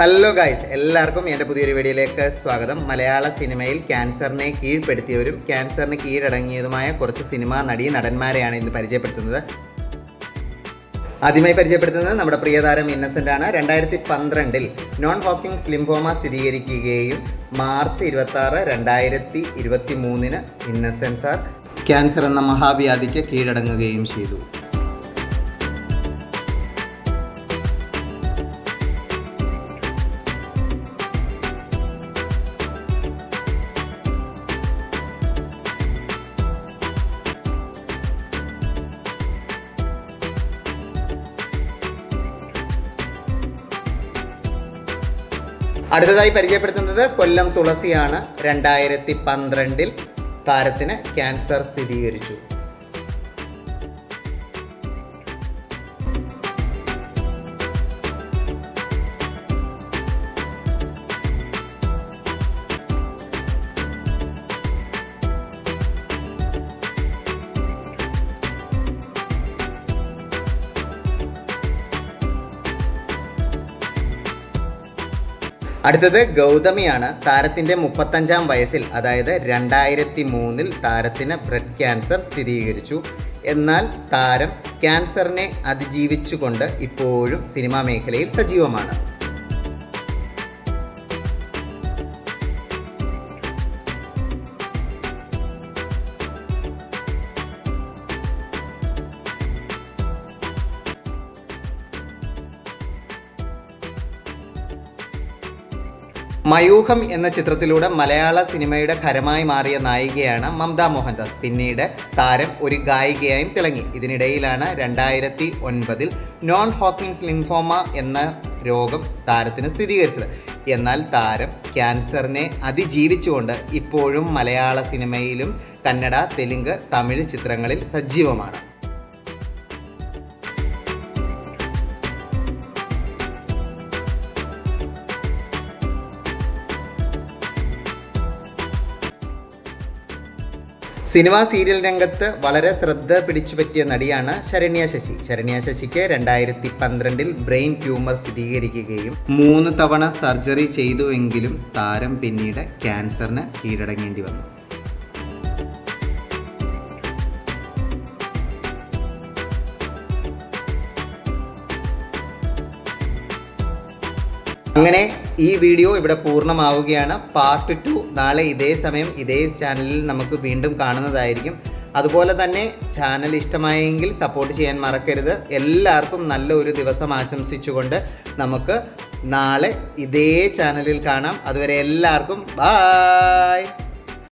Hello guys, എല്ലാവർക്കും എൻ്റെ പുതിയൊരു വീഡിയോയിലേക്ക് സ്വാഗതം. മലയാള സിനിമയിൽ ക്യാൻസറിനെ കീഴ്പ്പെടുത്തിയവരും ക്യാൻസറിന് കീഴടങ്ങിയതുമായ കുറച്ച് സിനിമാ നടന്മാരെയാണ് ഇന്ന് പരിചയപ്പെടുത്തുന്നത്. ആദ്യമായി പരിചയപ്പെടുത്തുന്നത് നമ്മുടെ പ്രിയതാരം ഇന്നസെൻ്റ് ആണ്. 2012 നോൺ ഹോക്കിൻസ് ലിംഫോമ സ്ഥിരീകരിക്കുകയും മാർച്ച് 26, 2023 ഇന്നസെൻ്റ് സാർ ക്യാൻസർ എന്ന മഹാവ്യാധിക്ക് കീഴടങ്ങുകയും ചെയ്തു. അടുത്തതായി പരിചയപ്പെടുത്തുന്നത് കൊല്ലം തുളസിയാണ്. 2012 താരത്തിന് ക്യാൻസർ സ്ഥിരീകരിച്ചു. അടുത്തത് ഗൗതമിയാണ്. താരത്തിൻ്റെ 35-ാം വയസ്സിൽ, അതായത് 2003 താരത്തിന് ബ്രെസ്റ്റ് ക്യാൻസർ സ്ഥിരീകരിച്ചു. എന്നാൽ താരം ക്യാൻസറിനെ അതിജീവിച്ചുകൊണ്ട് ഇപ്പോഴും സിനിമാ മേഖലയിൽ സജീവമാണ്. മയൂഖം എന്ന ചിത്രത്തിലൂടെ മലയാള സിനിമയുടെ ഖരമായി മാറിയ നായികയാണ് മമത മോഹൻദാസ്. പിന്നീട് താരം ഒരു ഗായികയായും തിളങ്ങി. ഇതിനിടയിലാണ് 2009 നോൺ ഹോക്കിൻസ് ലിംഫോമ എന്ന രോഗം താരത്തിന് സ്ഥിരീകരിച്ചത്. എന്നാൽ താരം ക്യാൻസറിനെ അതിജീവിച്ചുകൊണ്ട് ഇപ്പോഴും മലയാള സിനിമയിലും കന്നഡ, തെലുങ്ക്, തമിഴ് ചിത്രങ്ങളിൽ സജീവമാണ്. സിനിമാ സീരിയൽ രംഗത്ത് വളരെ ശ്രദ്ധ പിടിച്ചുപറ്റിയ നടിയാണ് ശരണ്യ ശശി. ശരണ്യ ശശിക്ക് 2012 ബ്രെയിൻ ട്യൂമർ സ്ഥിരീകരിക്കുകയും 3 തവണ സർജറി ചെയ്തുവെങ്കിലും താരം പിന്നീട് ക്യാൻസറിന് കീഴടങ്ങേണ്ടി വന്നു. അങ്ങനെ ഈ വീഡിയോ ഇവിടെ പൂർണ്ണമാവുകയാണ്. പാർട്ട് 2 നാളെ ഇതേ സമയം ഇതേ ചാനലിൽ നമുക്ക് വീണ്ടും കാണുന്നതായിരിക്കും. അതുപോലെ തന്നെ ചാനൽ ഇഷ്ടമായെങ്കിൽ സപ്പോർട്ട് ചെയ്യാൻ മറക്കരുത്. എല്ലാവർക്കും നല്ലൊരു ദിവസം ആശംസിച്ചുകൊണ്ട് നമുക്ക് നാളെ ഇതേ ചാനലിൽ കാണാം. അതുവരെ എല്ലാവർക്കും ബായ്.